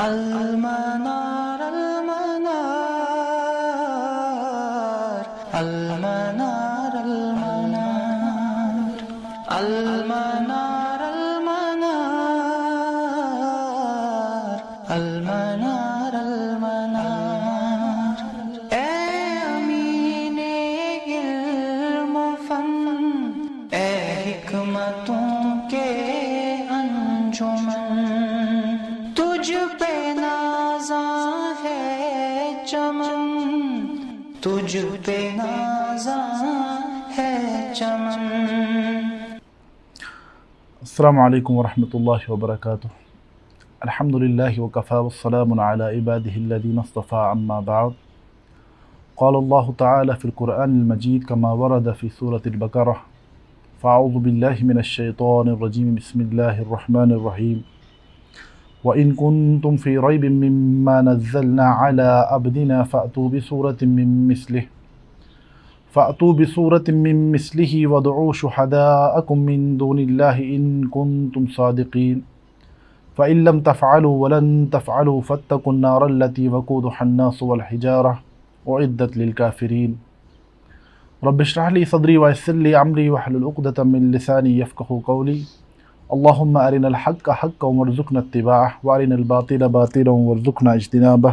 المنار المنار المنار المنار المنار المنار المنار اے امین علم و فن، اے حکمتوں کے انجمن، تجھ پہ نازاں ہے چمن، تجھ پہ نازاں ہے چمن۔ السلام علیکم ورحمۃ اللہ وبرکاتہ۔ الحمد للہ وکفی والسلام علی عبادہ الذین اصطفی، اما بعد، قال اللہ تعالی فی القرآن المجید کما ورد فی سورة البقرہ، فاعوذ باللہ من الشیطان الرجیم، بسم اللہ الرحمن الرحیم۔ وَإِن كُنتُمْ فِي رَيْبٍ مِّمَّا نَزَّلْنَا عَلَىٰ عَبْدِنَا فَأْتُوا بِسُورَةٍ مِّن مِّثْلِهِ وَادْعُوا شُهَدَاءَكُم مِّن دُونِ اللَّهِ إِن كُنتُمْ صَادِقِينَ فَإِن لَّمْ تَفْعَلُوا وَلَن تَفْعَلُوا فَاتَّقُوا النَّارَ الَّتِي وَقُودُهَا النَّاسُ وَالْحِجَارَةُ أُعِدَّتْ لِلْكَافِرِينَ رَبِّ اشْرَحْ لِي صَدْرِي وَيَسِّرْ لِي أَمْرِي وَاحْلُلْ عُقْدَةً مِّن لِّسَانِي يَفْقَهُوا قَوْلِي اللهم أرنا الحق حقا وارزقنا اتباعه وارنا الباطل باطلا وارزقنا اجتنابه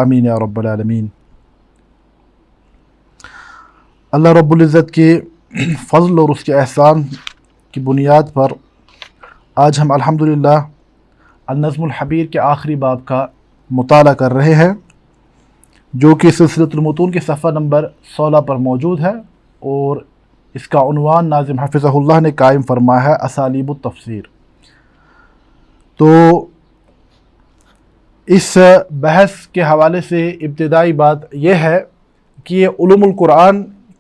آمین یا رب العالمین۔ اللہ رب العزت کے فضل اور اس کے احسان کی بنیاد پر آج ہم الحمدللہ النظم الحبیر کے آخری باب کا مطالعہ کر رہے ہیں، جو کہ سلسلۃ المتون کے صفحہ نمبر 16 پر موجود ہے، اور اس کا عنوان ناظم حفظہ اللہ نے قائم فرمایا ہے اسالیب التفسیر۔ تو اس بحث کے حوالے سے ابتدائی بات یہ ہے کہ یہ علوم القرآن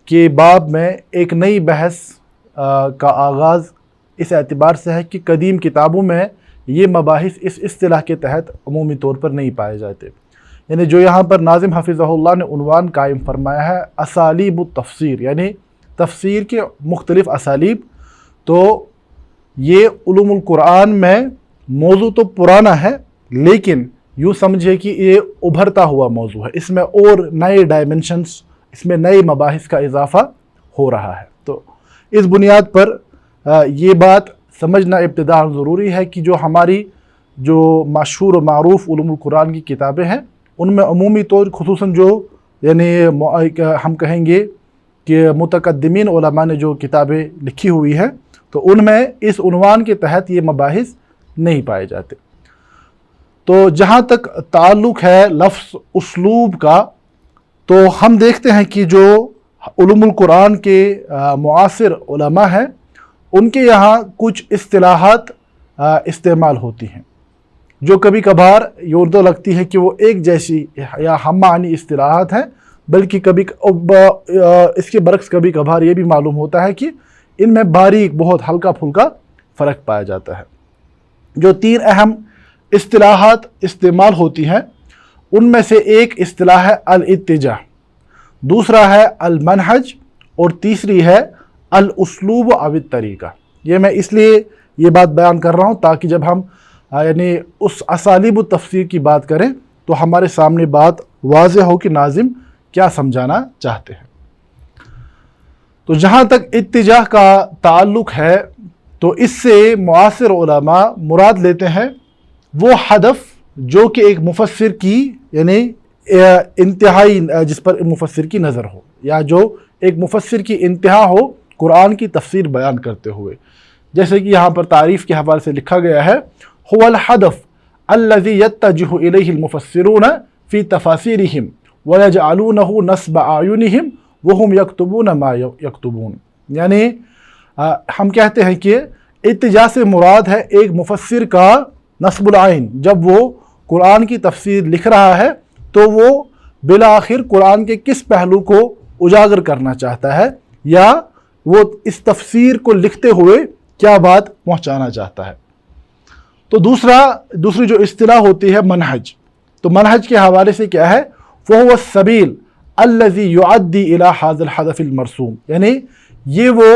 کے باب میں ایک نئی بحث کا آغاز اس اعتبار سے ہے کہ قدیم کتابوں میں یہ مباحث اس اصطلاح کے تحت عمومی طور پر نہیں پائے جاتے، یعنی جو یہاں پر ناظم حفظہ اللہ نے عنوان قائم فرمایا ہے اسالیب التفسیر، یعنی تفسیر کے مختلف اسالیب، تو یہ علوم القرآن میں موضوع تو پرانا ہے، لیکن یوں سمجھے کہ یہ ابھرتا ہوا موضوع ہے، اس میں اور نئے ڈائمنشنز، اس میں نئے مباحث کا اضافہ ہو رہا ہے۔ تو اس بنیاد پر یہ بات سمجھنا ابتداء ضروری ہے کہ جو ہماری جو مشہور و معروف علوم القرآن کی کتابیں ہیں، ان میں عمومی طور خصوصاً جو یعنی ہم کہیں گے کہ متقدمین علماء نے جو کتابیں لکھی ہوئی ہیں، تو ان میں اس عنوان کے تحت یہ مباحث نہیں پائے جاتے۔ تو جہاں تک تعلق ہے لفظ اسلوب کا، تو ہم دیکھتے ہیں کہ جو علوم القرآن کے معاصر علماء ہیں، ان کے یہاں کچھ اصطلاحات استعمال ہوتی ہیں جو کبھی کبھار یوں تو لگتی ہے کہ وہ ایک جیسی یا ہم معنی اصطلاحات ہیں، بلکہ کبھی اس کے برعکس کبھی کبھار یہ بھی معلوم ہوتا ہے کہ ان میں باریک بہت ہلکا پھلکا فرق پایا جاتا ہے۔ جو 3 اہم اصطلاحات استعمال ہوتی ہیں، ان میں سے ایک اصطلاح ہے الاتجاہ، دوسرا ہے المنہج، اور تیسری ہے الاسلوب او الطریقہ۔ یہ میں اس لیے یہ بات بیان کر رہا ہوں تاکہ جب ہم یعنی اس اسالیب التفسیر کی بات کریں تو ہمارے سامنے بات واضح ہو کہ ناظم کیا سمجھانا چاہتے ہیں۔ تو جہاں تک اتجاہ کا تعلق ہے، تو اس سے معاصر علماء مراد لیتے ہیں وہ ہدف جو کہ ایک مفسر کی یعنی انتہائی جس پر مفسر کی نظر ہو، یا جو ایک مفسر کی انتہا ہو قرآن کی تفسیر بیان کرتے ہوئے، جیسے کہ یہاں پر تعریف کے حوالے سے لکھا گیا ہے هو الهدف الذي يتجه إليه المفسرون في تفاسيرهم وَيَجْعَلُونَهُ نَصْبَ أَعْيُنِهِمْ وَهُمْ يَكْتُبُونَ مَا يَكْتُبُونَ، یعنی ہم کہتے ہیں کہ اتجاہ سے مراد ہے ایک مفسر کا نصب العین، جب وہ قرآن کی تفسیر لکھ رہا ہے تو وہ بالآخر قرآن کے کس پہلو کو اجاگر کرنا چاہتا ہے، یا وہ اس تفسیر کو لکھتے ہوئے کیا بات پہنچانا چاہتا ہے۔ تو دوسری جو اصطلاح ہوتی ہے منہج، تو منہج کے حوالے سے کیا ہے، فَهُوَ السَّبِيلُ الَّذِي يُعَدِّي إِلَى هَذَا الْهَدَفِ الْمَرْسُومِ، یعنی یہ وہ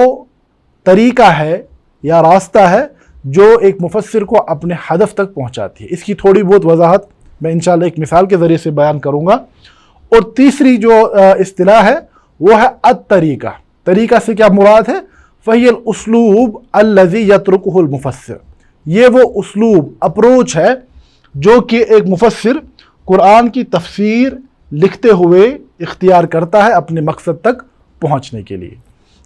طریقہ ہے یا راستہ ہے جو ایک मुफस्सिर को अपने हदफ तक पहुंचाती है। इसकी थोड़ी बहुत वजाहत मैं इंशाल्लाह एक मिसाल के ज़रिए से बयान करूँगा। और तीसरी जो इस्तिलाह है वो है अत-तरीका। तरीका से क्या मुराद है? फ़हियल उसलूब अल्लज़ी यत्रुकुहुल मुफस्सिर। ये वो उसलूब अप्रोच है जो कि एक मुफस्सिर कुरान की तफसीर लिखते हुए इख्तियार करता है अपने मकसद तक पहुँचने के लिए।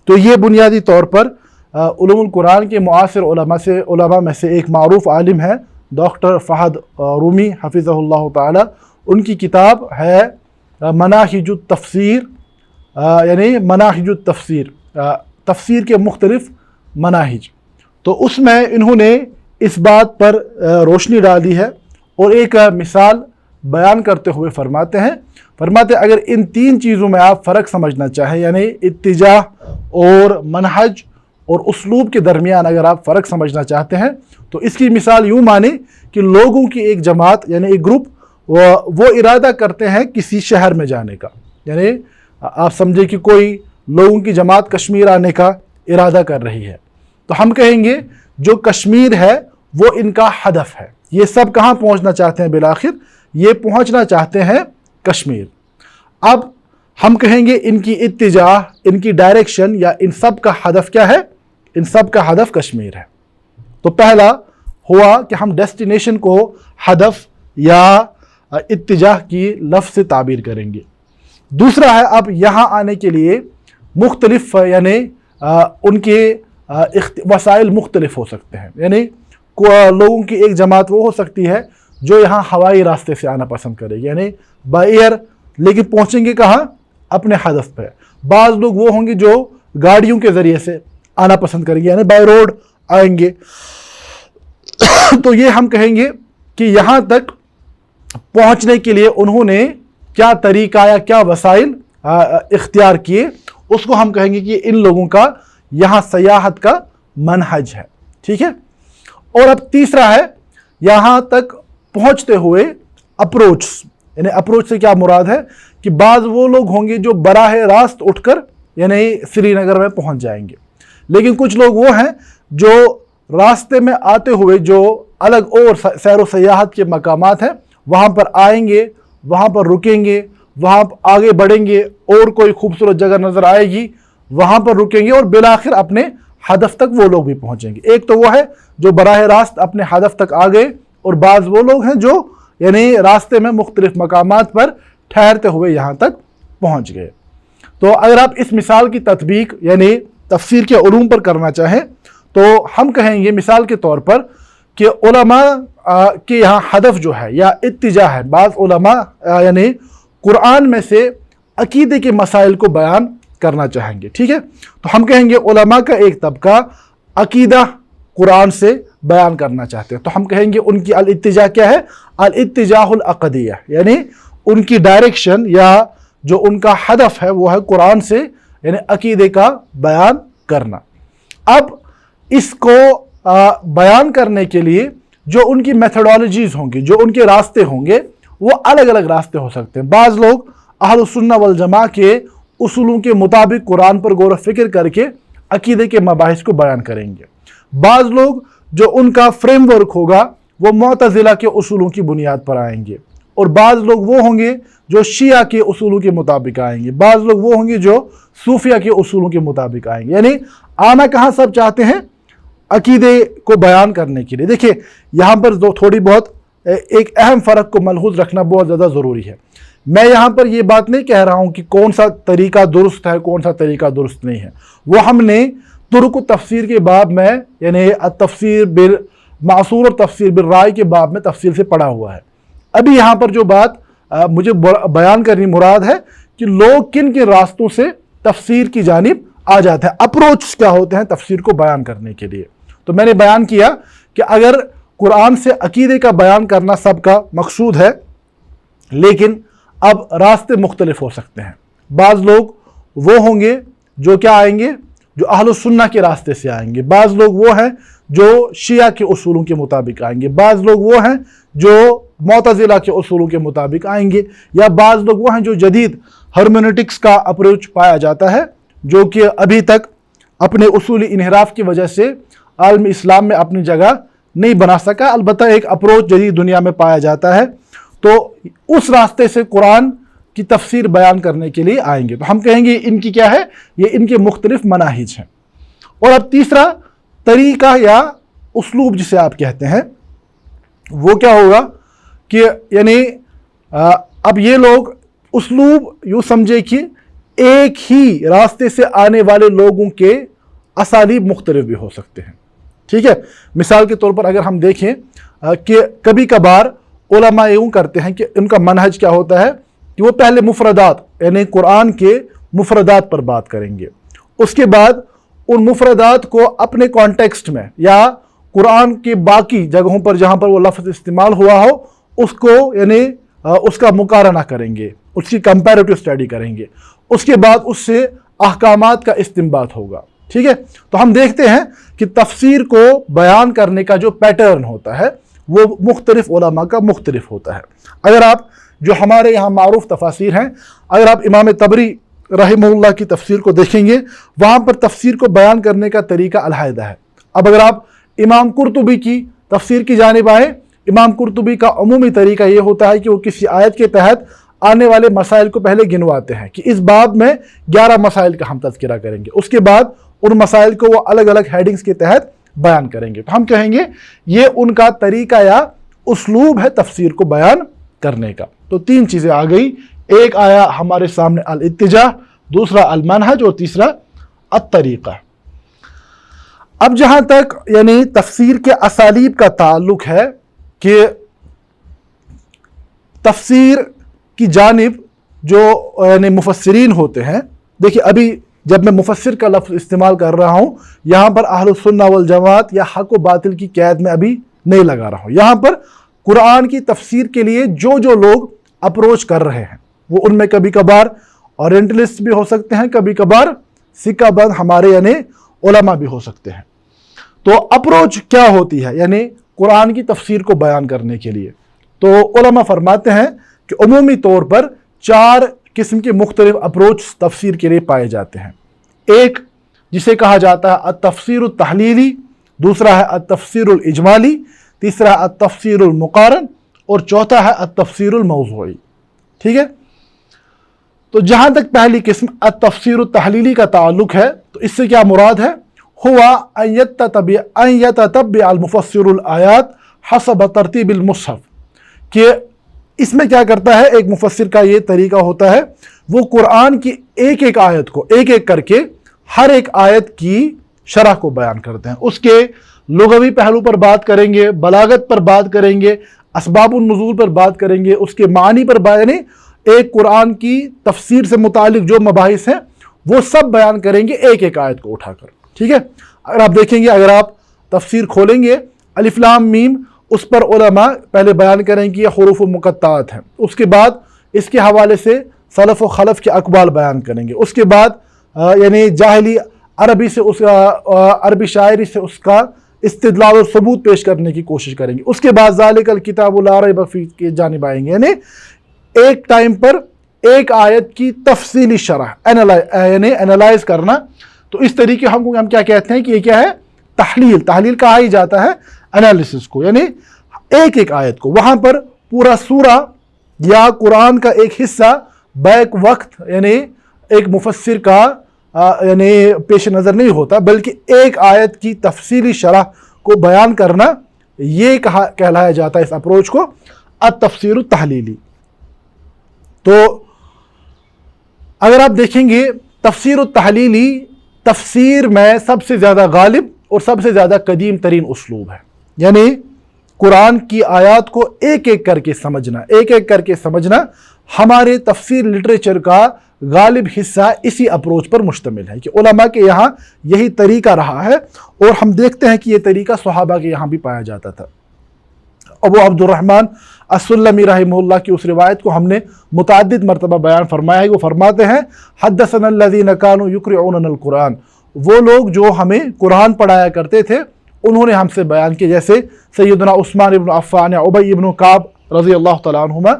तो ये बुनियादी तौर पर उलूमुल कुरान के मुआसिर उलमा में से एक मारूफ आलिम है डॉक्टर फ़हद रूमी हफ़िज़हुल्लाह ताला। उनकी किताब है मनाहिजुत तफसीर, यानी मनाहिजुत तफसीर, तफसीर के मुख्तलिफ मनाहिज। तो उसमें इन्होंने इस बात पर रोशनी डाली है और एक मिसाल बयान करते हुए फरमाते अगर इन तीन चीज़ों में आप फ़र्क समझना चाहें, यानी इत्तिजाह और मनहज और उसलूब के दरमियान अगर आप फ़र्क समझना चाहते हैं, तो इसकी मिसाल यूँ माने कि लोगों की एक जमात यानी एक ग्रुप वो इरादा करते हैं किसी शहर में जाने का। यानी आप समझे कि कोई लोगों की जमात कश्मीर आने का इरादा कर रही है, तो हम कहेंगे जो कश्मीर है वो इनका हदफ है। ये सब कहाँ पहुँचना चाहते हैं? बिलाखिर ये पहुँचना चाहते हैं कश्मीर। अब हम कहेंगे इनकी इत्तिजाह, इनकी डायरेक्शन या इन सब का हदफ क्या है? इन सब का हदफ कश्मीर है। तो पहला हुआ कि हम डेस्टिनेशन को हदफ या इत्तिजाह की लफ्ज़ से ताबीर करेंगे। दूसरा है अब यहाँ आने के लिए मुख्तलिफ यानी उनके वसाइल मुख्तलिफ हो सकते हैं। यानी लोगों की एक जमात वो हो सकती है जो यहाँ हवाई रास्ते से आना पसंद करेगी, यानी बाय एयर, लेकिन पहुँचेंगे कहाँ? अपने हदफ पे। बाज़ लोग वो होंगे जो गाड़ियों के ज़रिए से आना पसंद करेंगे, यानी बाय रोड आएंगे। तो ये हम कहेंगे कि यहाँ तक पहुँचने के लिए उन्होंने क्या तरीका या क्या वसाइल इख्तियार किए, उसको हम कहेंगे कि इन लोगों का यहाँ सयाहत का मनहज है। ठीक है। और अब तीसरा है यहाँ तक पहुँचते हुए अप्रोच, यानी अप्रोच से क्या मुराद है कि बाज़ वो लोग होंगे जो बराह रास्त उठकर यानी श्रीनगर में पहुँच जाएंगे, लेकिन कुछ लोग वो हैं जो रास्ते में आते हुए जो अलग और सैर व सयाहत के मकामात हैं वहाँ पर आएंगे, वहाँ पर रुकेंगे, वहाँ आगे बढ़ेंगे और कोई खूबसूरत जगह नज़र आएगी वहाँ पर रुकेंगे और बिलाखिर अपने हदफ तक वो लोग भी पहुँचेंगे। एक तो वो है जो बराह रास्त अपने हदफ तक आ गए, और बाज़ वो लोग हैं जो यानी रास्ते में मुख्तलिफ मकामात पर ठहरते हुए यहाँ तक पहुँच गए। तो अगर आप इस मिसाल की तत्बीक यानी तफसीर के उलूम पर करना चाहें तो हम कहेंगे मिसाल के तौर पर कि उलमा के यहाँ हदफ जो है या इत्तिजा है, बाज़ उलमा यानी कुरान में से अकीदे के मसाइल को बयान करना चाहेंगे। ठीक है। तो हम कहेंगे उलमा का एक तबका अकीदा कुरान से बयान करना चाहते हैं, तो हम कहेंगे उनकी अल इत्तिजा क्या है? अल इत्तिजाहुल अक़दिया, यानी उनकी डायरेक्शन या जो उनका हदफ है वो है कुरान से यानी अकीदे का बयान करना। अब इसको बयान करने के लिए जो उनकी मेथडोलॉजीज़ होंगी, जो उनके रास्ते होंगे, वो अलग अलग रास्ते हो सकते हैं। बाज़ लोग अहलुस सुन्ना वल जमा के उसूलों के मुताबिक कुरान पर गौर फिक्र करके अकीदे के मबाहिस को बयान करेंगे। बाज़ लोग जो उनका फ्रेमवर्क होगा वो मुअतज़िला के उसूलों की बुनियाद पर आएंगे, और बाज़ लोग वो होंगे जो शिया के उसूलों के मुताबिक आएंगे, बाज़ लोग वो होंगे जो सूफिया के उसूलों के मुताबिक आएंगे। यानी आना कहाँ सब चाहते हैं? अकीदे को बयान करने के लिए। देखिए यहाँ पर जो थोड़ी बहुत एक अहम फ़र्क को मलहूज़ रखना बहुत ज़्यादा ज़रूरी है। मैं यहाँ पर ये बात नहीं कह रहा हूँ कि कौन सा तरीका दुरुस्त है, कौन सा तरीका दुरुस्त नहीं है। वो हमने तुरुक तफसीर के बाब में यानी तफसीर बिल मासूर और तफसीर बिल राय के बाब में तफसील से पढ़ा हुआ है। अभी यहाँ पर जो बात मुझे बयान करनी मुराद है कि लोग किन किन रास्तों से तफसीर की जानिब आ जाते हैं, अप्रोच क्या होते हैं तफसीर को बयान करने के लिए। तो मैंने बयान किया कि अगर कुरान से अकीदे का बयान करना सबका मकसूद है, लेकिन अब रास्ते मुख्तलिफ हो सकते हैं। बाज़ लोग वो होंगे जो क्या आएंगे, जो अहलुस सुन्ना के रास्ते से आएंगे, बाज़ लोग वो हैं जो शिया के उसूलों के मुताबिक आएंगे, बाज़ लोग वो हैं जो मुअतज़िला के उसूलों के मुताबिक आएंगे, या बाज़ लोग वो हैं जो जदीद हर्मेनेटिक्स का अप्रोच पाया जाता है, जो कि अभी तक अपने उसूली इन्हिराफ की वजह से आलम इस्लाम में अपनी जगह नहीं बना सका। अलबत्ता एक अप्रोच जदीद दुनिया में पाया जाता है, तो उस रास्ते से कुरान की तफसीर बयान करने के लिए आएंगे। तो हम कहेंगे इनकी क्या है, ये इनके मुख्तलिफ मनाहिज हैं। और अब तीसरा तरीका या उसलूब जिसे आप कहते हैं, वो क्या होगा कि यानी अब ये लोग उसलूब यूँ समझे कि एक ही रास्ते से आने वाले लोगों के असालीब मुख्तलिफ भी हो सकते हैं। ठीक है, मिसाल के तौर पर अगर हम देखें कि कभी कभार उलमा यूँ करते हैं कि उनका मनहज क्या होता है कि वो पहले मुफरदात यानी कुरान के मुफरदात पर बात करेंगे, उसके बाद उन मुफरदात को अपने कॉन्टेक्स्ट में या कुरान के बाकी जगहों पर जहाँ पर वो लफ्ज़ इस्तेमाल हुआ हो उसको यानी उसका मुकारना करेंगे, उसकी कंपैरेटिव स्टडी करेंगे, उसके बाद उससे अहकामात का इस्तिंबात होगा। ठीक है, तो हम देखते हैं कि तफसीर को बयान करने का जो पैटर्न होता है वो मुख्तलिफ उलमा का मुख्तलिफ होता है। अगर आप जो हमारे यहाँ मारूफ तफासिर हैं, अगर आप इमाम तबरी रहमहुल्लाह की तफसीर को देखेंगे, वहाँ पर तफसीर को बयान करने का तरीका अलहदा है। अब अगर आप इमाम कुर्तुबी की तफसीर की जानिब आएँ, इमाम कुर्तुबी का अमूमी तरीका ये होता है कि वो किसी आयत के तहत आने वाले मसाइल को पहले गिनवाते हैं कि इस बाब में 11 मसाइल का हम तज़किरा करेंगे, उसके बाद उन मसाइल को वो अलग अलग हेडिंग्स के तहत बयान करेंगे। तो हम कहेंगे ये उनका तरीका या उसलूब है तफसीर को बयान करने का। तो 3 चीज़ें आ गई, एक आया हमारे सामने अल इत्तिजा, दूसरा अल मनहज और तीसरा अत तरीका। अब जहाँ तक यानी तफसीर के असालीब का ताल्लुक है कि तफसीर की जानिब जो यानी मुफस्सिरीन होते हैं, देखिए अभी जब मैं मुफस्सिर का लफ्ज़ इस्तेमाल कर रहा हूँ, यहाँ पर अहलुस सुन्ना वल जमात या हक़ व बातिल की कैद में अभी नहीं लगा रहा हूँ। यहाँ पर कुरान की तफसीर के लिए जो जो लोग अप्रोच कर रहे हैं वो उनमें कभी कभार ओरिएंटलिस्ट भी हो सकते हैं, कभी कभार सिक्का बंद हमारे यानी उलमा भी हो सकते हैं। तो अप्रोच क्या होती है यानी कुरान की तफसीर को बयान करने के लिए, तो उलमा फरमाते हैं कि उमूमी तौर पर 4 किस्म के मुख्तलिफ अप्रोच तफसीर के लिए पाए जाते हैं। एक जिसे कहा जाता है अत-तफसीरुत तहलीली, दूसरा है अत-तफसीरुल इजमाली, तीसरा है अत-तफसीरुल मुकारन और चौथा है अत-तफसीरुल मौज़ूई। ठीक है, तो जहाँ तक पहली किस्म अत-तफसीरुत तहलीली का ताल्लुक है, तो इससे क्या मुराद है, हुआ अन यततब्बि अल मुफस्सिरुल आयात हसब तरतीबिल मुसहफ, कि इसमें क्या करता है एक मुफस्सिर का ये तरीका होता है, वो कुरान की एक एक आयत को एक एक करके हर एक आयत की शरह को बयान करते हैं, उसके लुग़वी पहलू पर बात करेंगे, बलागत पर बात करेंगे, असबाबुन नुज़ूल पर बात करेंगे, उसके मानी पर यानी एक कुरान की तफसीर से मुतालिक जो मबाहिस हैं वो सब बयान करेंगे एक एक आयत को उठाकर। ठीक है, अगर आप देखेंगे, अगर आप तफसीर खोलेंगे अलिफ लाम मीम, उस पर उलमा पहले बयान करेंगे कि ये हुरूफ मुक़त्तात हैं, उसके बाद इसके हवाले से सलफ़ व खलफ़ के अक़वाल बयान करेंगे, उसके बाद यानी जाहिली अरबी से उसका अरबी शायरी से उसका इस्तिदलाल और सबूत पेश करने की कोशिश करेंगे, उसके बाद ज़ालिकल किताबु ला रैब फीह के जानिब आएंगे, यानी एक टाइम पर एक आयत की तफसीली शरह यानी एनालाइज करना। तो इस तरीके हम क्या कहते हैं कि ये क्या है, तहलील। तहलील कहा ही जाता है एनालिसिस को, यानी एक एक आयत को, वहाँ पर पूरा सूरा या कुरान का एक हिस्सा बैक वक्त यानी एक मुफस्सिर का यानी पेश नज़र नहीं होता, बल्कि एक आयत की तफसीली शरह को बयान करना, ये कहलाया जाता है इस अप्रोच को अत-तफसीर तहलीली। तो अगर आप देखेंगे तफसीर तहलीली तफसीर में सबसे ज़्यादा गालिब और सबसे ज़्यादा कदीम तरीन उसलूब है, यानी कुरान की आयत को एक एक करके समझना, एक एक करके समझना हमारे तफसीर लिटरेचर का गालिब हिस्सा इसी अप्रोच पर मुश्तमिल है कि उलमा के यहाँ यही तरीका रहा है, और हम देखते हैं कि ये तरीका सहाबा के यहाँ भी पाया जाता था। अबू अब्दुर्रहमान अस्सुलमी रहमहुल्लाह की उस रिवायत को हमने मुतअद्दिद मरतबा बयान फरमाया है। वो फरमाते हैं हद्दसना अल्लज़ीना कानू युक़रिऊनल कुरान, वो लोग जो हमें कुरान पढ़ाया करते थे उन्होंने हमसे बयान किया, जैसे सैयदना उस्मान इब्न अफ़्फ़ान या उबई इब्न काब रज़ी अल्लाह तआला अन्हुमा।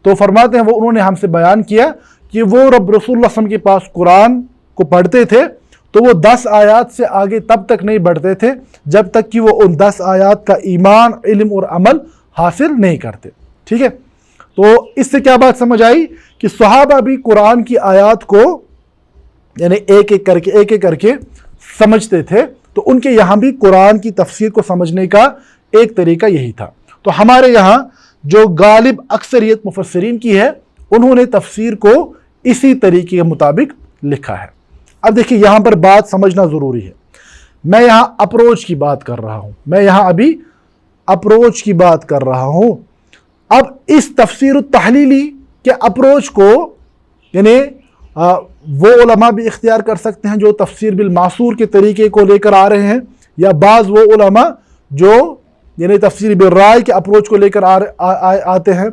तो फरमाते हैं वो उन्होंने हमसे बयान किया कि वो रब रसूलुल्लाह सल्लल्लाहु अलैहि वसल्लम के पास कुरान को पढ़ते थे تو وہ 10 آیات سے آگے تب تک نہیں بڑھتے تھے جب تک کہ وہ ان 10 آیات کا ایمان، علم اور عمل حاصل نہیں کرتے. ٹھیک ہے، تو اس سے کیا بات سمجھ آئی کہ صحابہ بھی قرآن کی آیات کو یعنی ایک ایک کر کے سمجھتے تھے. تو ان کے یہاں بھی قرآن کی تفسیر کو سمجھنے کا ایک طریقہ یہی تھا. تو ہمارے یہاں جو غالب اکثریت مفسرین کی ہے، انہوں نے تفسیر کو اسی طریقے کے مطابق لکھا ہے. اب دیکھیں یہاں پر بات سمجھنا ضروری ہے. میں یہاں اپروچ کی بات کر رہا ہوں، اب اس تفسیر التحلیلی کے اپروچ کو یعنی وہ علماء بھی اختیار کر سکتے ہیں جو تفسیر بالمعصور کے طریقے کو لے کر آ رہے ہیں، یا بعض وہ علماء جو یعنی تفسیر بالرائے کے اپروچ کو لے کر آتے ہیں.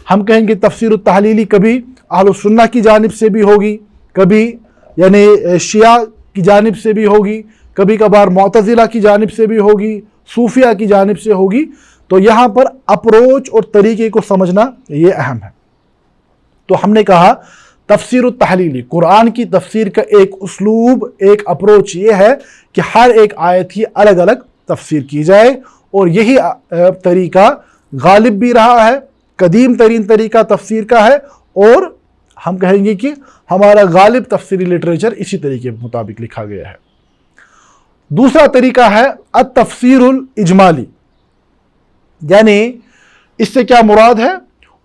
ہم کہیں گے تفسیر التحلیلی کبھی اہل السنہ کی جانب سے بھی ہوگی، کبھی یعنی شیعہ کی جانب سے بھی ہوگی، کبھی کبھار معتزلہ کی جانب سے بھی ہوگی، صوفیہ کی جانب سے ہوگی. تو یہاں پر اپروچ اور طریقے کو سمجھنا یہ اہم ہے. تو ہم نے کہا تفسیر التحلیلی قرآن کی تفسیر کا ایک اسلوب، ایک اپروچ یہ ہے کہ ہر ایک آیت کی الگ الگ تفسیر کی جائے، اور یہی طریقہ غالب بھی رہا ہے، قدیم ترین طریقہ تفسیر کا ہے، اور ہم کہیں گے کہ ہمارا غالب تفسیری لٹریچر اسی طریقے کے مطابق لکھا گیا ہے. دوسرا طریقہ ہے التفسیر الاجمالی، یعنی اس سے کیا مراد ہے؟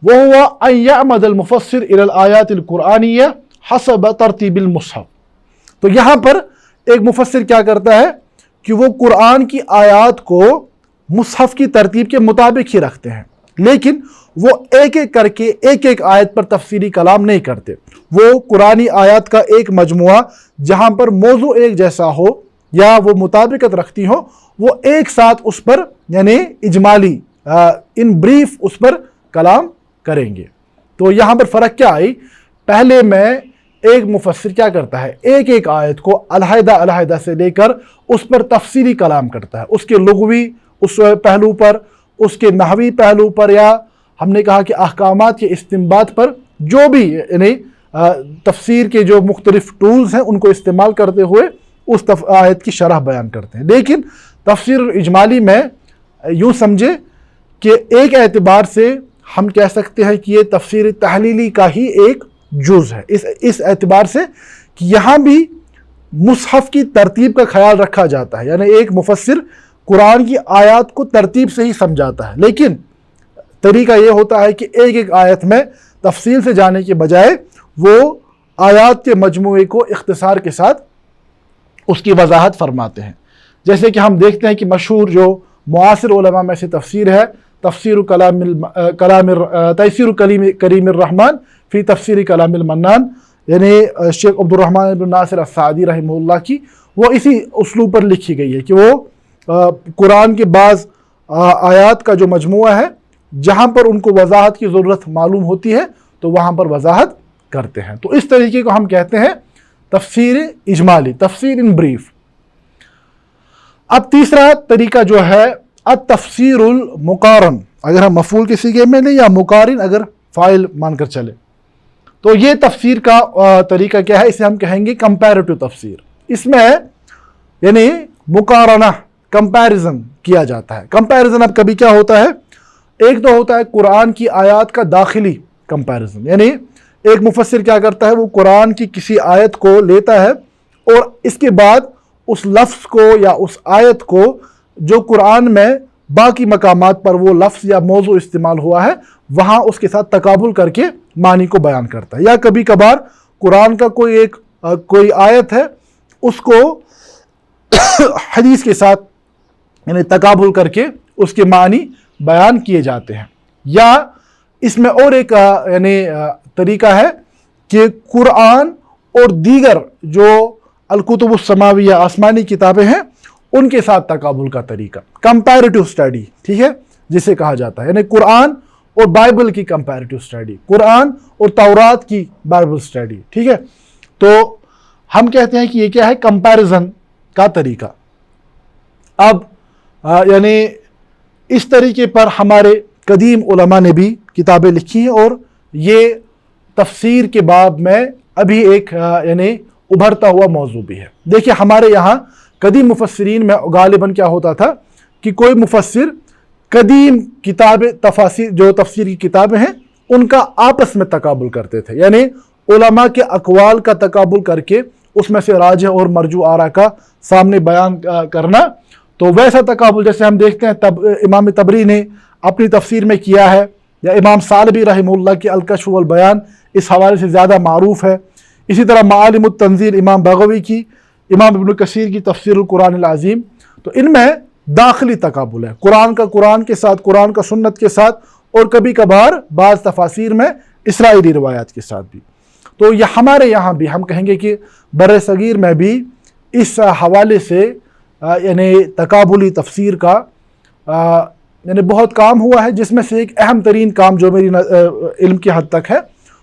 وَهُوَ أَنْ يَعْمَدَ الْمُفَسِّرُ إِلَى الْآيَاتِ الْقُرْآنِيَّةِ حَسَبَ تَرْتِيبِ الْمُصْحَفِ. تو یہاں پر ایک مفسر کیا کرتا ہے کہ وہ قرآن کی آیات کو مصحف کی ترتیب کے مطابق ہی رکھتے ہیں، لیکن وہ ایک ایک کر کے ایک ایک آیت پر تفسیری کلام نہیں کرتے. وہ قرآنی آیات کا ایک مجموعہ جہاں پر موضوع ایک جیسا ہو یا وہ مطابقت رکھتی ہو، وہ ایک ساتھ اس پر یعنی اجمالی ان بریف اس پر کلام کریں گے. تو یہاں پر فرق کیا آئی؟ پہلے میں ایک مفسر کیا کرتا ہے، ایک ایک آیت کو علیحدہ سے لے کر اس پر تفصیلی کلام کرتا ہے، اس کے لغوی اس پہلو پر، اس کے نحوی پہلو پر، یا ہم نے کہا کہ احکامات کے استنباط پر، جو بھی یعنی تفسیر کے جو مختلف ٹولز ہیں ان کو استعمال کرتے ہوئے اس آیت کی شرح بیان کرتے ہیں. لیکن تفسیر الاجمالی میں یوں سمجھے کہ ایک اعتبار سے ہم کہہ سکتے ہیں کہ یہ تفسیر تحلیلی کا ہی ایک جز ہے، اس اعتبار سے کہ یہاں بھی مصحف کی ترتیب کا خیال رکھا جاتا ہے. یعنی ایک مفسر قرآن کی آیات کو ترتیب سے ہی سمجھاتا ہے، لیکن طریقہ یہ ہوتا ہے کہ ایک ایک آیت میں تفصیل سے جانے کے بجائے وہ آیات کے مجموعے کو اختصار کے ساتھ اس کی وضاحت فرماتے ہیں. جیسے کہ ہم دیکھتے ہیں کہ مشہور جو معاصر علماء میں سے تفسیر ہے، تفسیر کریم الرحمن فی تفسیر کلام المنان، یعنی شیخ عبد الرحمن بن ناصر السعدی رحمہ اللہ کی، وہ اسی اسلوب پر لکھی گئی ہے کہ وہ قرآن کے بعض آیات کا جو مجموعہ ہے جہاں پر ان کو وضاحت کی ضرورت معلوم ہوتی ہے تو وہاں پر وضاحت کرتے ہیں. تو اس طریقے کو ہم کہتے ہیں تفسیر اجمالی، تفسیر ان بریف. اب تیسرا طریقہ جو ہے التفسیر المقارن، اگر ہم مفعول کے صیغے میں لیں یا مقارن اگر فاعل مان کر چلے، تو یہ تفسیر کا طریقہ کیا ہے؟ اسے ہم کہیں گے کمپیریٹو تفسیر. اس میں یعنی مقارنہ، کمپیریزن کیا جاتا ہے. کمپیریزن اب کبھی کیا ہوتا ہے؟ ایک تو ہوتا ہے قرآن کی آیات کا داخلی کمپیریزن، یعنی ایک مفسر کیا کرتا ہے، وہ قرآن کی کسی آیت کو لیتا ہے اور اس کے بعد اس لفظ کو یا اس آیت کو جو قرآن میں باقی مقامات پر وہ لفظ یا موضوع استعمال ہوا ہے وہاں اس کے ساتھ تقابل کر کے معنی کو بیان کرتا ہے. یا کبھی کبھار قرآن کا کوئی آیت ہے اس کو حدیث کے ساتھ یعنی تقابل کر کے اس کے معنی بیان کیے جاتے ہیں. یا اس میں اور ایک یعنی طریقہ ہے کہ قرآن اور دیگر جو الکتب السماویہ آسمانی کتابیں ہیں ان کے ساتھ تقابل کا طریقہ، کمپیریٹو اسٹڈی، ٹھیک ہے، جسے کہا جاتا ہے. یعنی قرآن اور بائبل کی کمپیریٹو اسٹڈی، قرآن اور تورات کی بائبل اسٹڈی، ٹھیک ہے. تو ہم کہتے ہیں کہ یہ کیا ہے؟ کمپیریزن کا طریقہ. اب یعنی اس طریقے پر ہمارے قدیم علماء نے بھی کتابیں لکھی ہیں، اور یہ تفسیر کے باب میں ابھی ایک یعنی उभरता हुआ मौजू भी है। देखिए हमारे यहाँ कदीम मुफस्सिरीन में गालिबन क्या होता था कि कोई मुफस्सिर कदीम किताबें तफासिर जो तफसीर की किताबें हैं उनका आपस में तकाबुल करते थे, यानी उलमा के अकवाल का तकाबुल करके उसमें से राज और मरजू आरा का सामने बयान करना। तो वैसा तकाबुल जैसे हम देखते हैं इमाम तबरी ने अपनी तफसीर में किया है, या इमाम सालबी रहमुल्लाह की अल-कश्फ वल बयान इस हवाले से ज़्यादा मारूफ है। इसी तरह मालिमुत तंज़ील इमाम बगवी की, इमाम इब्न कसीर की तफसीरुल कुरान अल अज़ीम, तो इनमें दाखिली तकाबुल है, कुरान का कुरान के साथ, कुरान का सुन्नत के साथ, और कभी कभार बाज़ तफासीर में इसराइली रिवायात के साथ भी। तो यह हमारे यहाँ भी हम कहेंगे कि बर सगीर में भी इस हवाले से यानी तकाबुली तफसीर का यानी बहुत काम हुआ है, जिसमें से एक अहम तरीन काम जो मेरी इल्म की हद तक है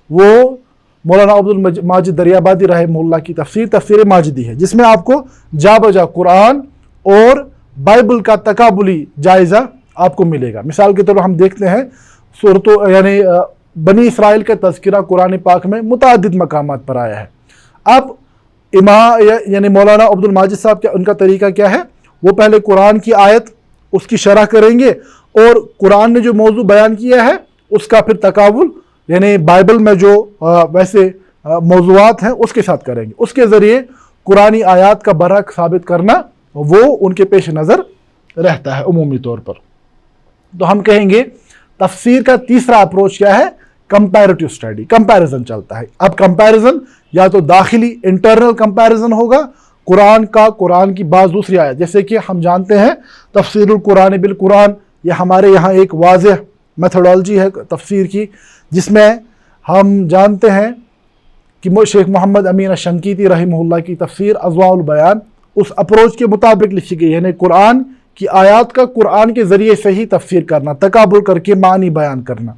वो मौलाना अब्दुल माजिद दरियाबादी रहमहुल्लाह की तफसीर माजिदी है, जिसमें आपको जा बजा कुरान और बाइबल का तकाबुली जायज़ा आपको मिलेगा। मिसाल के तौर पर हम देखते हैं सूरतों यानी बनी इसराइल का तज़किरा कुरान पाक में मुतअद्दिद मकामात पर आया है। अब यानी मौलाना अब्दुल माजिद साहब क्या उनका तरीका क्या है, वो पहले कुरान की आयत उसकी शरह करेंगे और कुरान ने जो मौजू बयान किया है उसका फिर तकाबुल यानी बाइबल में जो वैसे मौजूआत हैं उसके साथ करेंगे। उसके ज़रिए कुरानी आयात का बरहक साबित करना वो उनके पेश नज़र रहता है उमूमी तौर पर। तो हम कहेंगे तफसीर का तीसरा अप्रोच क्या है, कंपैरेटिव स्टडी, कंपैरिजन चलता है। अब कंपैरिजन या तो दाखिली इंटरनल कंपैरिजन होगा कुरान का, कुरान की बाज़ दूसरी आयत, जैसे कि हम जानते हैं तफसीरुल कुरान बिल कुरान, ये हमारे यहाँ एक वाज़ेह मेथोडोलॉजी है तफसीर की, जिसमें हम जानते हैं कि शेख मोहम्मद अमीन शंकीती रहमहुल्लाह की तफसीर अज़वाउल बयान उस अप्रोच के मुताबिक लिखी गई, यानी कुरान की आयात का कुरान के ज़रिए से ही तफसीर करना, तकाबुल करके मानी बयान करना।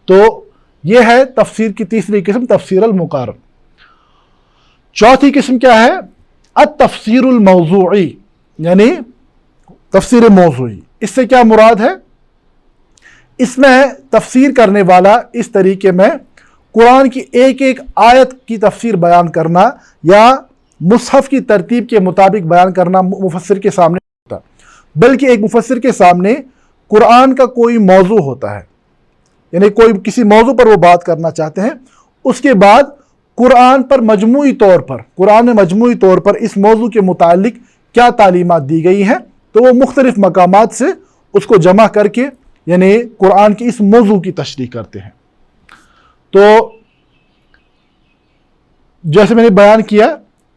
तो ये है तफसीर की तीसरी किस्म, तफसीर अल मुकारन। चौथी किस्म क्या है, अत-तफसीरुल मौज़ूई, यानी तफसीर मौज़ूई। इससे क्या मुराद है, इसमें तफसीर करने वाला इस तरीके में कुरान की एक एक आयत की तफसीर बयान करना या मुसहफ़ की तरतीब के मुताबिक बयान करना मुफस्सिर के सामने होता, बल्कि एक मुफस्सिर के सामने कुरान का कोई मौजू होता है, यानी कोई किसी मौजू पर वो बात करना चाहते हैं, उसके बाद कुरान पर मजमूई तौर पर, कुरान में मजमूई तौर पर इस मौजू के मुतालिक क्या तालीमात दी गई हैं, तो वो मुख्तलिफ मकामात से उसको जमा करके यानी कुरान की इस मौजू की तशरीह करते हैं। तो जैसे मैंने बयान किया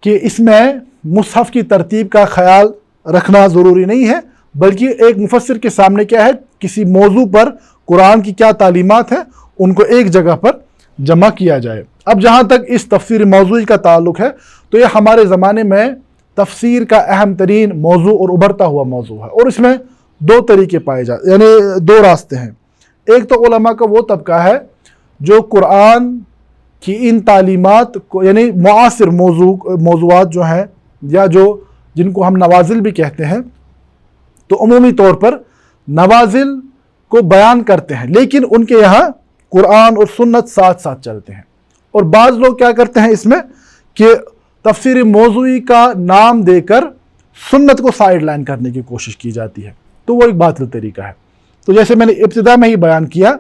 कि इसमें मुसहफ़ की तरतीब का ख्याल रखना ज़रूरी नहीं है, बल्कि एक मुफस्सिर के सामने क्या है, किसी मौजू पर कुरान की क्या तालीमात हैं उनको एक जगह पर जमा किया जाए। अब जहाँ तक इस तफसीर मौजूई का ताल्लुक़ है, तो यह हमारे ज़माने में तफसीर का अहम तरीन मौजू और उभरता हुआ मौजू है, और इसमें दो तरीके पाए जाते यानी दो रास्ते हैं। एक तो उलमा का वो तबका है जो कुरान की इन तालीमात को यानी मुआसिर मौजूआत जो हैं या जो जिनको हम नवाजिल भी कहते हैं, तो उमूमी तौर पर नवाजिल को बयान करते हैं, लेकिन उनके यहाँ कुरान और सुन्नत साथ साथ चलते हैं। और बाज़ लोग क्या करते हैं इसमें कि तफसीर मौजूई का नाम देकर सुन्नत को साइड लाइन करने की कोशिश की जाती है, तो वो एक बातिल तरीका है। तो जैसे मैंने इब्तिदा में ही बयान किया,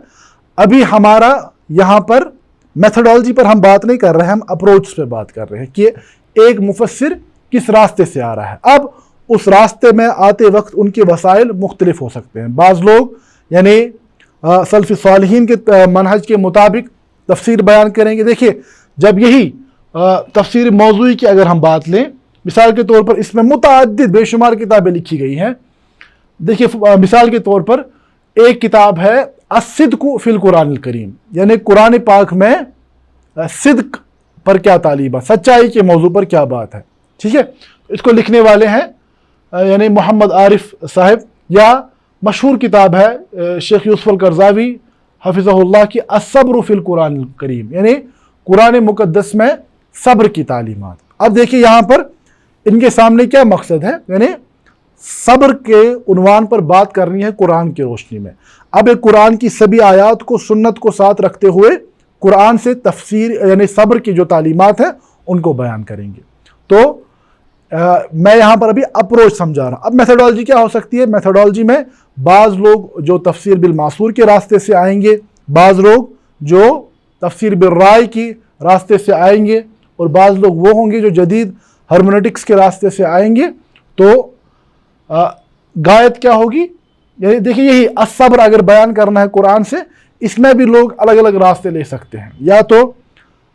अभी हमारा यहाँ पर मेथोडोलॉजी पर हम बात नहीं कर रहे हैं, हम अप्रोच पे बात कर रहे हैं कि एक मुफस्सिर किस रास्ते से आ रहा है। अब उस रास्ते में आते वक्त उनके वसाइल मुख्तलिफ हो सकते हैं। बाज़ लोग यानी सल्फ़ सालिहीन के मनहज के मुताबिक तफसीर बयान करेंगे। देखिए, जब यही तफसीर मौजूई की अगर हम बात लें, मिसाल के तौर पर इसमें मुतअद्दिद बेशुमार किताबें लिखी गई हैं। देखिए, मिसाल के तौर पर एक किताब है अस्सिद्क़ु फ़िल कुरानिल करीम, यानी कुरान पाक में सिद्क पर क्या तालीम है, सच्चाई के मौजू पर क्या बात है। ठीक है, इसको लिखने वाले हैं यानी मोहम्मद आरिफ साहब, या मशहूर किताब है शेख यूसुफ अल करज़ावी हफ़िज़हुल्लाह की अस्सब्र फ़िल कुरानिल करीम, यानी कुरान मुक़द्दस में सब्र की तालीमात। अब देखिए यहाँ पर इनके सामने क्या मकसद है, यानी सब्र के उन्वान पर बात करनी है कुरान की रोशनी में। अब एक कुरान की सभी आयात को सुन्नत को साथ रखते हुए कुरान से तफसीर यानी सब्र की जो तालीमात है उनको बयान करेंगे। तो मैं यहाँ पर अभी अप्रोच समझा रहा हूँ। अब मेथोडोलॉजी क्या हो सकती है? मेथोडोलॉजी में बाज़ लोग जो तफसीर बिल मासूर के रास्ते से आएंगे, बाज़ लोग जो तफसीर बिल राय की रास्ते से आएंगे, और बाज़ लोग वो होंगे जो जदीद हर्मेनेटिक्स के रास्ते से आएंगे। तो गायत क्या होगी? यानी देखिए, यही असब्र अगर बयान करना है कुरान से, इसमें भी लोग अलग अलग रास्ते ले सकते हैं। या तो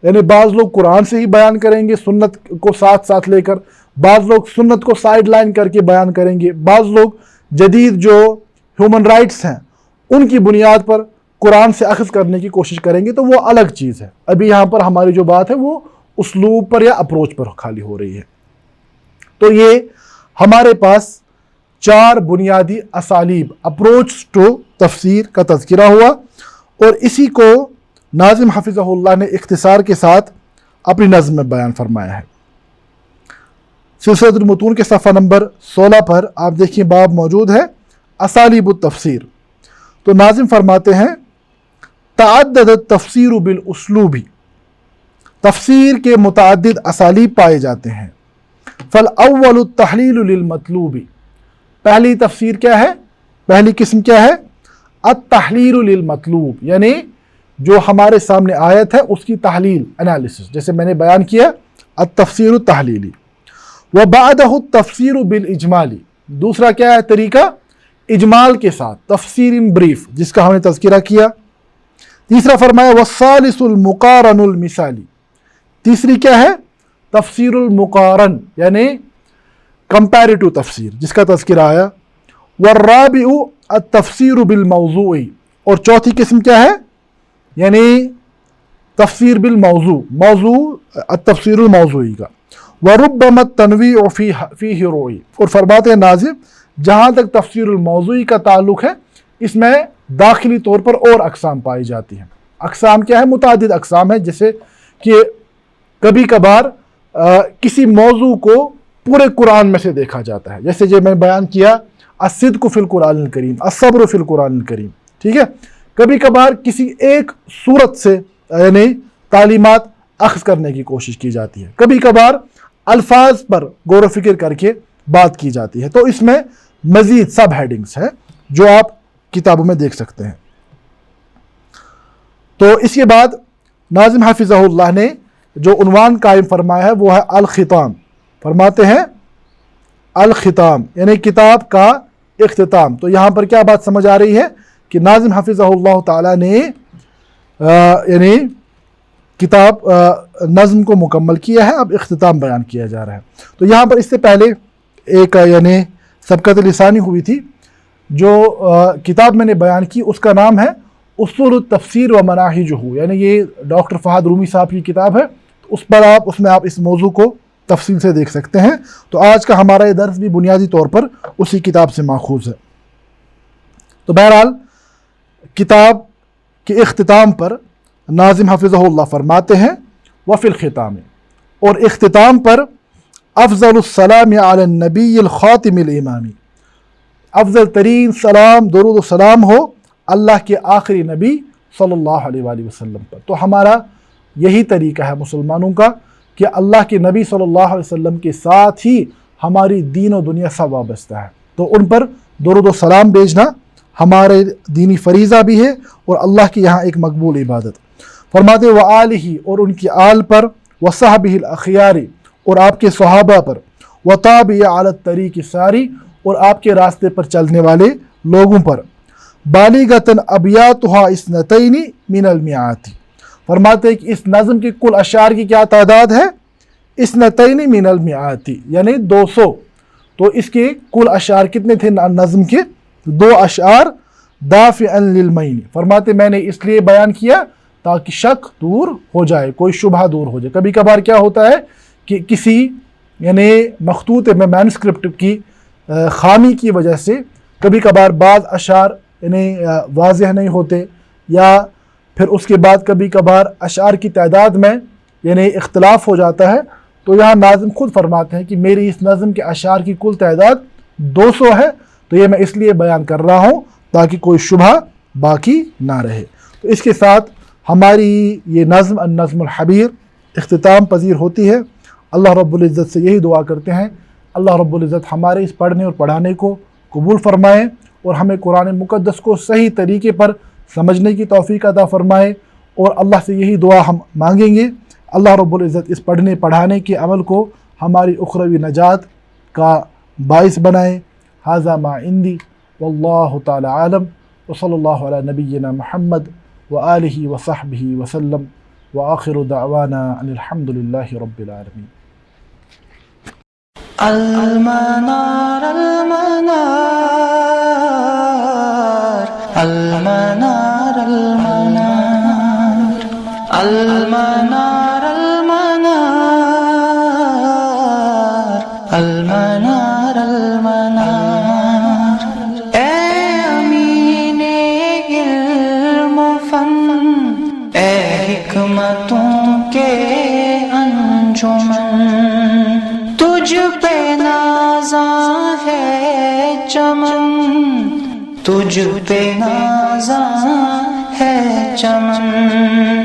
यानी बाज़ लोग कुरान से ही बयान करेंगे सुन्नत को साथ साथ लेकर, बाज़ लोग सुन्नत को साइड लाइन करके बयान करेंगे, बाज़ लोग जदीद जो ह्यूमन राइट्स हैं उनकी बुनियाद पर कुरान से अख़ज़ करने की कोशिश करेंगे। तो वो अलग चीज़ है। अभी यहाँ पर हमारी जो बात है वो उसलूब पर या अप्रोच पर खाली हो रही है। तो ये हमारे पास 4 बुनियादी असालीब अप्रोच टू तफसीर का तज़किरा हुआ, और इसी को नाज़िम हफ़िज़हुल्लाह ने इख्तिसार के साथ अपनी नज़्म में बयान फरमाया है। सिलसिलतुल मुतून के सफ़ा नंबर 16 पर आप देखिए बाब मौजूद है असालीबुत तफसीर। तो नाज़िम फरमाते हैं, तअद्ददत तफसीर बिल उसलूबी, तफसीर के मुतअद्दिद असालीब पाए जाते हैं। फल अव्वलु तहलीलु लिल मतलूबी, पहली तफसीर क्या है? पहली किस्म क्या है? अत-तहलीलु लिल मतलूब, यानी जो हमारे सामने आयत है उसकी तहलील, एनालिसिस, जैसे मैंने बयान किया अत-तफसीरु तहलीली। व बादहु तफसीरु बिल इजमाली, दूसरा क्या है तरीका? इजमाल के साथ, तफसीर इन ब्रीफ, जिसका हमने तज़किरा किया। तीसरा फरमाया वस्सालिसुल मुकारनुल मिसाली, तीसरी क्या है? तफसीरुल मुकारन, यानी कंपैरेटिव तफसीर, जिसका तज़किरा आया। वर्राबिउ अत-तफसीरु बिल मौज़ूई, और चौथी किस्म क्या है? यानी तफसीर बिल मौज़ू, मौज़ू अत-तफसीरुल मौज़ूई का। वरुब्बमा तनवीउ फ़ीही रोई, और फरमाते हैं नाज़िम, जहाँ तक तफसीरुल मौज़ूई का ताल्लुक़ है इसमें दाखिली तौर पर और अक़साम पाई जाती हैं। अक़साम क्या है? मुतादिद अक़साम है, जैसे कि कभी कभार किसी मौजू को पूरे कुरान में से देखा जाता है, जैसे जो मैं बयान किया अस्सिद्क़ु फ़िल कुरानिल करीम, अस्सब्रु फ़िल कुरानिल करीम, ठीक है। कभी कभार किसी एक सूरत से यानी तालीमात अख़ज़ करने की कोशिश की जाती है, कभी कभार अल्फाज पर गौर व फिक्र करके बात की जाती है। तो इसमें मज़ीद सब हेडिंग्स हैं जो आप किताबों में देख सकते हैं। तो इसके बाद नाज़िम हफ़िज़हुल्लाह ने जो उन्वान कायम फरमाया है वो है अल-ख़िताम। फरमाते हैं अल-ख़िताम यानी किताब का इख्तिताम। तो यहाँ पर क्या बात समझ आ रही है कि नाज़िम हफ़िज़हुल्लाह ताला ने यानी किताब नज़्म को मुकम्मल किया है, अब इख्तिताम बयान किया जा रहा है। तो यहाँ पर इससे पहले एक यानी सबक़त लिसानी हुई थी, जो किताब मैंने बयान की उसका नाम है उसूल तफसीर व मनाहिजुहु, यानी ये डॉक्टर फ़हद रूमी साहब की किताब है। तो उस पर उसमें आप इस मौजू को तफसील से देख सकते हैं। तो आज का हमारा ये दर्स भी बुनियादी तौर पर उसी किताब से माखूज़ है। तो बहरहाल किताब के इख्तिताम पर नाज़िम हफ़िज़हुल्लाह फरमाते हैं वफ़िल ख़िताम, और इख्तिताम पर अफ़ज़लुस्सलाम अला नबीय्यिल ख़ातिमिल इमामी, अफ़ज़ल तरीन सलाम दरूद सलाम हो अल्लाह के आखिरी नबी सल्लल्लाहु अलैहि वसल्लम पर। तो हमारा यही तरीका है मुसलमानों का कि अल्लाह के नबी सल्लल्लाहु अलैहि वसल्लम के साथ ही हमारी दीन और दुनिया सब वाबस्ता है। तो उन पर दरूद सलाम भेजना हमारे दीनी फरीज़ा भी है और अल्लाह की यहाँ एक मकबूल इबादत। फरमाते व आलिही, और उनकी आल पर, व सहबिहिल अखियारी, और आपके सहाबा पर, व ताबी अला तरीक़ सारी, और आपके रास्ते पर चलने वाले लोगों पर। बालिगतन अबियातुहा इस्नतैनी मिनल मिआती, फरमाते कि इस नज़्म की कुल अशार की क्या तादाद है? इस्नतैनी मिनल मिआती, यानी 200। तो इसके कुल अशार कितने थे नज़्म के? 2 अशार। दाफ़िअन लिलमैनी, फरमाते मैंने इसलिए बयान किया ताकि शक दूर हो जाए, कोई शुबहा दूर हो जाए। कभी कभार क्या होता है कि किसी यानी मखतूत में मैनुस्क्रिप्ट की ख़ामी की वजह से कभी कभार बाज़ अशार यानी वाज़ेह नहीं होते, या फिर उसके बाद कभी कभार अशार की तादाद में यानी इख्तिलाफ़ हो जाता है। तो यहाँ नाज़िम खुद फरमाते हैं कि मेरी इस नज़्म के अशार की कुल तादाद 200 है, तो ये मैं इसलिए बयान कर रहा हूँ ताकि कोई शुबहा बाकी ना रहे। तो इसके साथ हमारी ये नज़्म अन-नज़्मुल हबीर اختتام پذیر ہوتی ہے۔ اللہ رب العزت سے یہی دعا کرتے ہیں، اللہ رب العزت ہمارے اس پڑھنے اور پڑھانے کو قبول فرمائے اور ہمیں قرآن مقدس کو صحیح طریقے پر سمجھنے کی توفیق عطا فرمائے، اور اللہ سے یہی دعا ہم مانگیں گے، اللہ رب العزت اس پڑھنے پڑھانے کے عمل کو ہماری اخروی نجات کا باعث بنائے۔ ھذا ما عندی واللہ تعالی عالم، وصلی اللہ علی نبینا محمد وآلہ وصحبہ وسلم، وآخر دعوانا ان الحمد للہ رب العالمین۔ المنار المنار المنار المنار المنار المنار المنار اے امین علم و فن، اے حکمتوں کے انجمن، تجھ پہ نازاں ہے چمن، تجھ پہ نازاں ہے چمن۔